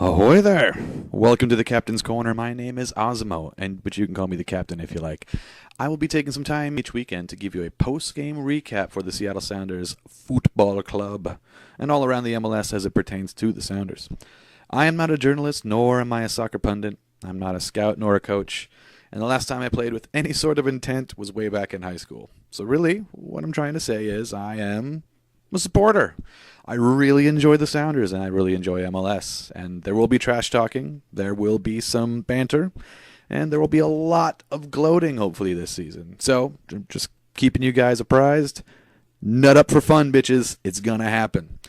Ahoy there! Welcome to the Captain's Corner. My name is Osmo, but you can call me the Captain if you like. I will be taking some time each weekend to give you a post-game recap for the Seattle Sounders Football Club, and all around the MLS as it pertains to the Sounders. I am not a journalist, nor am I a soccer pundit. I'm not a scout nor a coach, and the last time I played with any sort of intent was way back in high school. So really, what I'm trying to say is I am a supporter. I really enjoy the Sounders, and I really enjoy MLS. And there will be trash talking, there will be some banter, and there will be a lot of gloating, hopefully, this season. So, just keeping you guys apprised. Nut up for fun, bitches. It's gonna happen.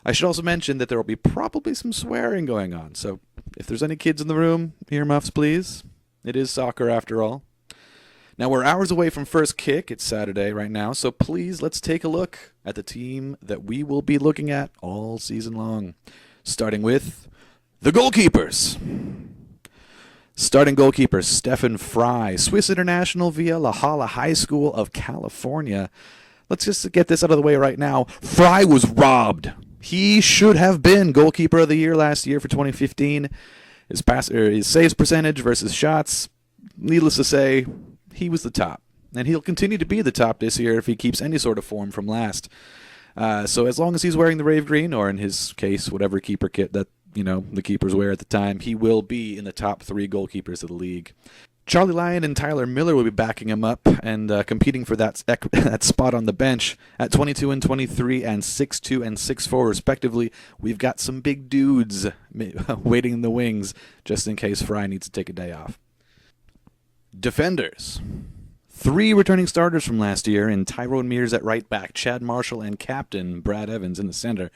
I should also mention that there will be probably some swearing going on. So, if there's any kids in the room, earmuffs, please. It is soccer, after all. Now, we're hours away from first kick. It's Saturday right now, so please let's take a look at the team that we will be looking at all season long. Starting with the goalkeepers. Starting goalkeeper, Stefan Fry, Swiss international via La Jolla High School of California. Let's just get this out of the way right now. Fry was robbed. He should have been goalkeeper of the year last year for 2015. His saves percentage versus shots, needless to say, he was the top, and he'll continue to be the top this year if he keeps any sort of form from last. So as long as he's wearing the Rave Green, or in his case, whatever keeper kit that the keepers wear at the time, he will be in the top 3 goalkeepers of the league. Charlie Lyon and Tyler Miller will be backing him up and competing for that spot on the bench at 22 and 23 and 6'2 and 6'4 respectively. We've got some big dudes waiting in the wings just in case Fry needs to take a day off. Defenders. 3 returning starters from last year in Tyrone Mears at right back, Chad Marshall, and Captain Brad Evans in the center.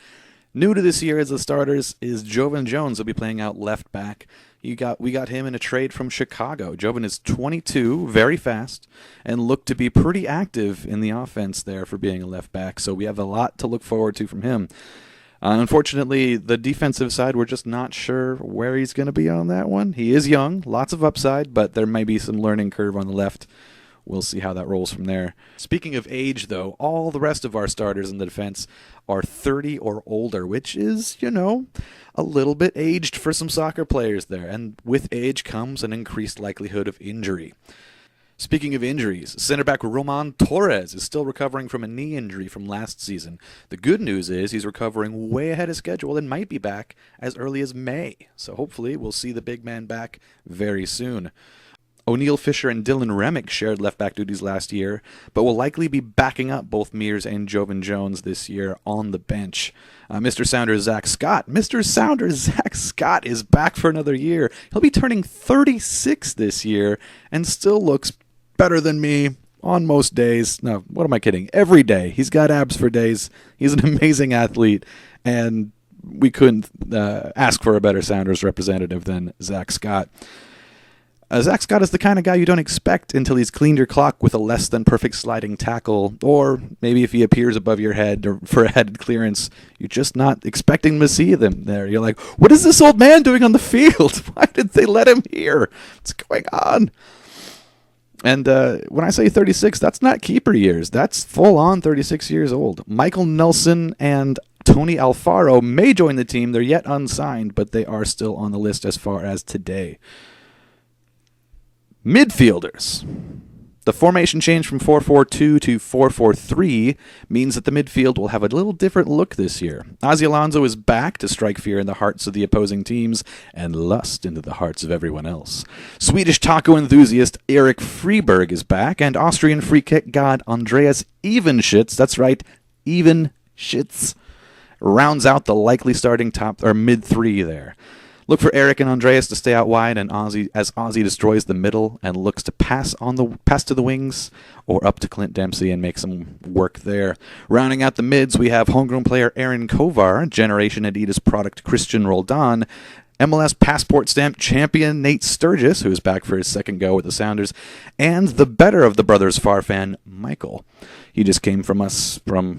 New to this year as the starters is Jovan Jones. He'll be playing out left back. We got him in a trade from Chicago. Jovan is 22, very fast, and looked to be pretty active in the offense there for being a left back, so we have a lot to look forward to from him. Unfortunately, the defensive side, we're just not sure where he's going to be on that one. He is young, lots of upside, but there may be some learning curve on the left. We'll see how that rolls from there. Speaking of age, though, all the rest of our starters in the defense are 30 or older, which is, a little bit aged for some soccer players there. And with age comes an increased likelihood of injury. Speaking of injuries, center back Roman Torres is still recovering from a knee injury from last season. The good news is he's recovering way ahead of schedule and might be back as early as May. So hopefully we'll see the big man back very soon. O'Neal Fisher and Dylan Remick shared left-back duties last year, but will likely be backing up both Mears and Jovan Jones this year on the bench. Mr. Sounders Zach Scott is back for another year. He'll be turning 36 this year and still looks better than me on most days. No, what am I kidding? Every day. He's got abs for days. He's an amazing athlete, and we couldn't ask for a better Sounders representative than Zach Scott. Zach Scott is the kind of guy you don't expect until he's cleaned your clock with a less than perfect sliding tackle, or maybe if he appears above your head or for a headed clearance, you're just not expecting to see them there. You're like, what is this old man doing on the field? Why did they let him here? What's going on? And when I say 36, that's not keeper years. That's full-on 36 years old. Michael Nelson and Tony Alfaro may join the team. They're yet unsigned, but they are still on the list as far as today. Midfielders. The formation change from 4-4-2 to 4-4-3 means that the midfield will have a little different look this year. Ozzy Alonso is back to strike fear in the hearts of the opposing teams and lust into the hearts of everyone else. Swedish taco enthusiast Erik Freeberg is back, and Austrian free kick god Andreas Evenschitz, that's right, Evenschitz, rounds out the likely starting top or mid 3 there. Look for Eric and Andreas to stay out wide, and Ozzy destroys the middle and looks to pass to the wings or up to Clint Dempsey and make some work there. Rounding out the mids, we have homegrown player Aaron Kovar, Generation Adidas product Christian Roldan, MLS passport stamp champion Nate Sturgis, who is back for his second go with the Sounders, and the better of the brothers Farfan, Michael. He just came from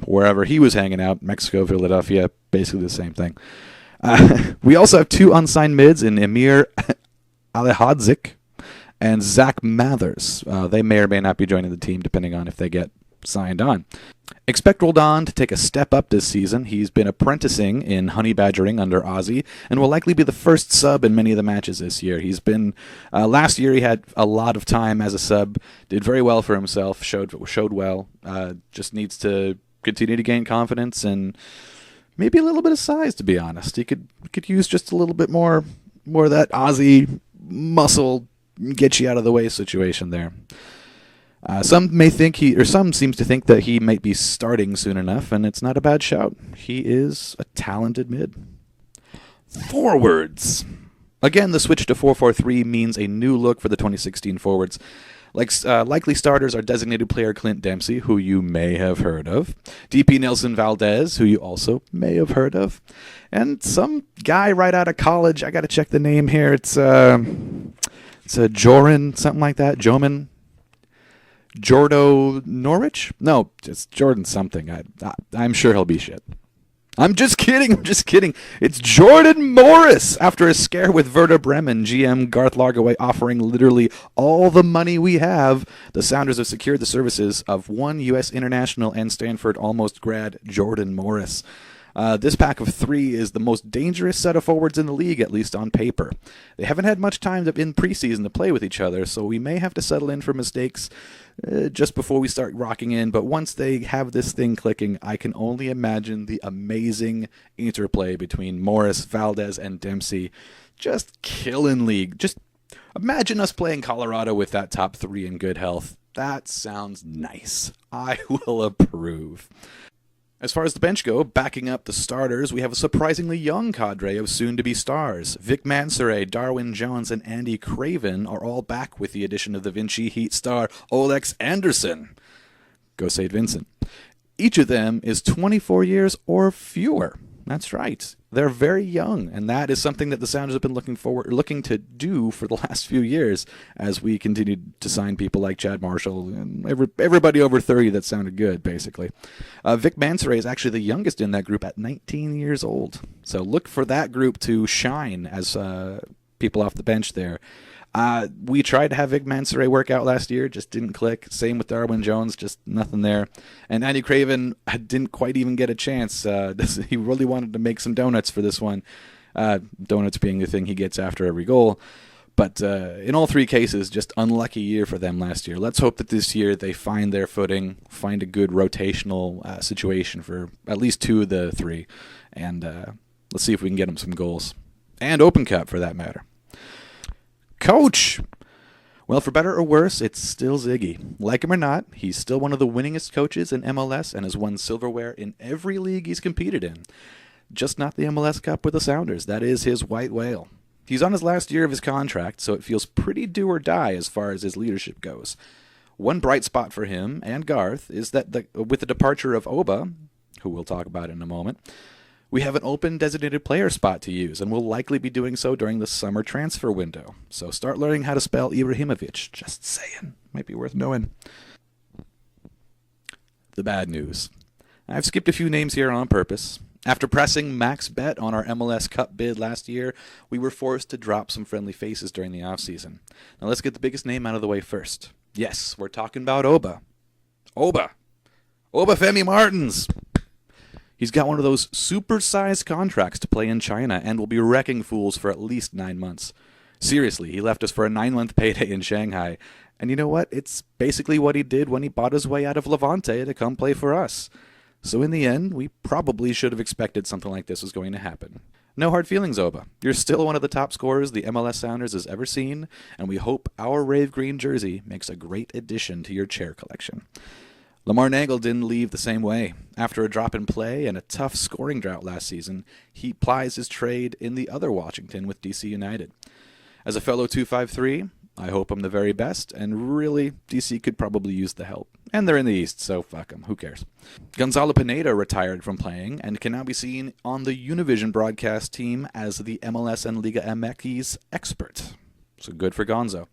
wherever he was hanging out, Mexico, Philadelphia, basically the same thing. We also have 2 unsigned mids in Emir Alehadzik and Zach Mathers. They may or may not be joining the team depending on if they get signed on. Expect Roldan to take a step up this season. He's been apprenticing in honey badgering under Ozzy and will likely be the first sub in many of the matches this year. He's been last year he had a lot of time as a sub, did very well for himself, showed well. Just needs to continue to gain confidence and maybe a little bit of size, to be honest. He could use just a little bit more of that Ozzy muscle, get you out of the way situation there. Some seems to think that he might be starting soon enough, and it's not a bad shout. He is a talented mid. Forwards. Again, the switch to 4-4-3 means a new look for the 2016 forwards. Likely starters are designated player Clint Dempsey, who you may have heard of, DP Nelson Valdez, who you also may have heard of, and some guy right out of college. I got to check the name here. It's a Joran, something like that. Jordo Norwich? No, it's Jordan something. I'm sure he'll be shit. I'm just kidding. It's Jordan Morris. After a scare with Werder Bremen, GM Garth Lagerwey offering literally all the money we have, the Sounders have secured the services of one U.S. international and Stanford almost grad, Jordan Morris. This pack of three is the most dangerous set of forwards in the league, at least on paper. They haven't had much time in preseason to play with each other, so we may have to settle in for mistakes just before we start rocking in. But once they have this thing clicking, I can only imagine the amazing interplay between Morris, Valdez, and Dempsey. Just killing league. Just imagine us playing Colorado with that top three in good health. That sounds nice. I will approve. As far as the bench go, backing up the starters, we have a surprisingly young cadre of soon-to-be stars. Vic Mansoret, Darwin Jones, and Andy Craven are all back with the addition of the Vinci Heat star Olex Anderson. Go St. Vincent. Each of them is 24 years or fewer. That's right. They're very young, and that is something that the Sounders have been looking to do for the last few years as we continue to sign people like Chad Marshall and everybody over 30 that sounded good, basically. Vic Mansoret is actually the youngest in that group at 19 years old. So look for that group to shine as people off the bench there. We tried to have Vic Mansoret work out last year, just didn't click. Same with Darwin Jones, just nothing there. And Andy Craven didn't quite even get a chance. He really wanted to make some donuts for this one. Donuts being the thing he gets after every goal. But in all three cases, just unlucky year for them last year. Let's hope that this year they find their footing, find a good rotational situation for at least two of the three. And let's see if we can get them some goals. And Open Cup, for that matter. Coach! Well, for better or worse, it's still Ziggy. Like him or not, he's still one of the winningest coaches in MLS and has won silverware in every league he's competed in. Just not the MLS Cup with the Sounders. That is his white whale. He's on his last year of his contract, so it feels pretty do or die as far as his leadership goes. One bright spot for him and Garth is that with the departure of Oba, who we'll talk about in a moment, we have an open designated player spot to use, and we'll likely be doing so during the summer transfer window. So start learning how to spell Ibrahimovic. Just saying. Might be worth knowing. The bad news. I've skipped a few names here on purpose. After pressing max bet on our MLS Cup bid last year, we were forced to drop some friendly faces during the offseason. Now let's get the biggest name out of the way first. Yes, we're talking about Oba. Obafemi Martins. He's got one of those super-sized contracts to play in China and will be wrecking fools for at least 9 months. Seriously, he left us for a 9-month payday in Shanghai. And you know what? It's basically what he did when he bought his way out of Levante to come play for us. So in the end, we probably should have expected something like this was going to happen. No hard feelings, Oba. You're still one of the top scorers the MLS Sounders has ever seen, and we hope our Rave Green jersey makes a great addition to your chair collection. Lamar Nagel didn't leave the same way. After a drop in play and a tough scoring drought last season, he plies his trade in the other Washington with DC United. As a fellow 253, I hope I'm the very best, and really, DC could probably use the help. And they're in the East, so fuck them, who cares? Gonzalo Pineda retired from playing and can now be seen on the Univision broadcast team as the MLS and Liga MX expert. So good for Gonzo.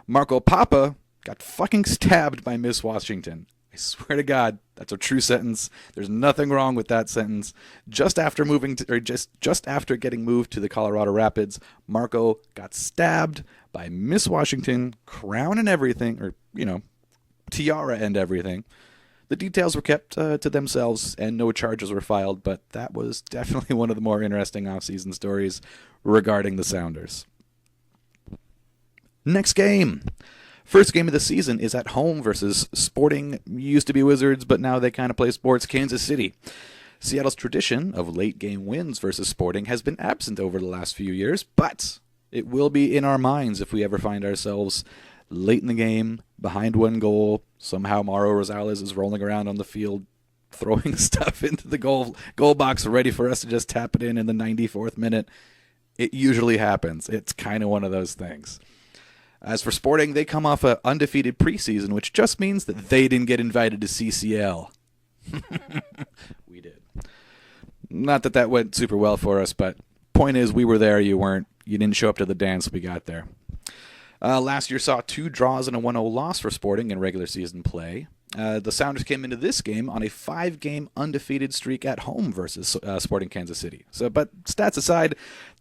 Marco Papa got fucking stabbed by Miss Washington. I swear to God, that's a true sentence. There's nothing wrong with that sentence. Just after getting moved to the Colorado Rapids, Marco got stabbed by Miss Washington, crown and everything, or, tiara and everything. The details were kept to themselves, and no charges were filed, but that was definitely one of the more interesting off-season stories regarding the Sounders. Next game. First game of the season is at home versus Sporting. Used to be Wizards, but now they kind of play sports. Kansas City. Seattle's tradition of late-game wins versus Sporting has been absent over the last few years, but it will be in our minds if we ever find ourselves late in the game, behind one goal. Somehow Mauro Rosales is rolling around on the field, throwing stuff into the goal box, ready for us to just tap it in the 94th minute. It usually happens. It's kind of one of those things. As for Sporting, they come off an undefeated preseason, which just means that they didn't get invited to CCL. We did. Not that that went super well for us, but point is, we were there, you weren't. You didn't show up to the dance, we got there. Last year saw 2 draws and a 1-0 loss for Sporting in regular season play. The Sounders came into this game on a 5-game undefeated streak at home versus Sporting Kansas City. But stats aside,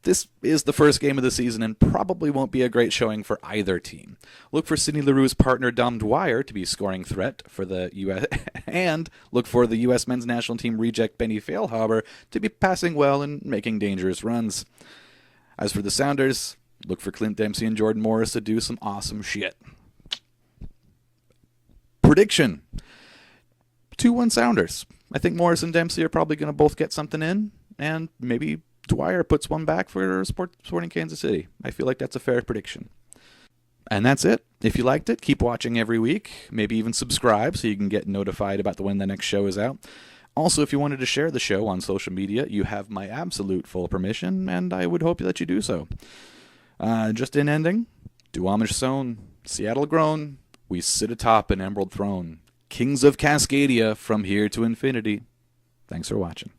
this is the first game of the season and probably won't be a great showing for either team. Look for Sidney Leroux's partner Dom Dwyer to be a scoring threat for the U.S. and look for the U.S. men's national team reject Benny Feilhaber to be passing well and making dangerous runs. As for the Sounders, look for Clint Dempsey and Jordan Morris to do some awesome shit. Prediction. 2-1 Sounders. I think Morris and Dempsey are probably going to both get something in, and maybe Dwyer puts one back for Sporting Kansas City. I feel like that's a fair prediction. And that's it. If you liked it, keep watching every week. Maybe even subscribe so you can get notified about when the next show is out. Also, if you wanted to share the show on social media, you have my absolute full permission, and I would hope that you do so. Just in ending, Duwamish sown, Seattle grown, we sit atop an emerald throne. Kings of Cascadia from here to infinity. Thanks for watching.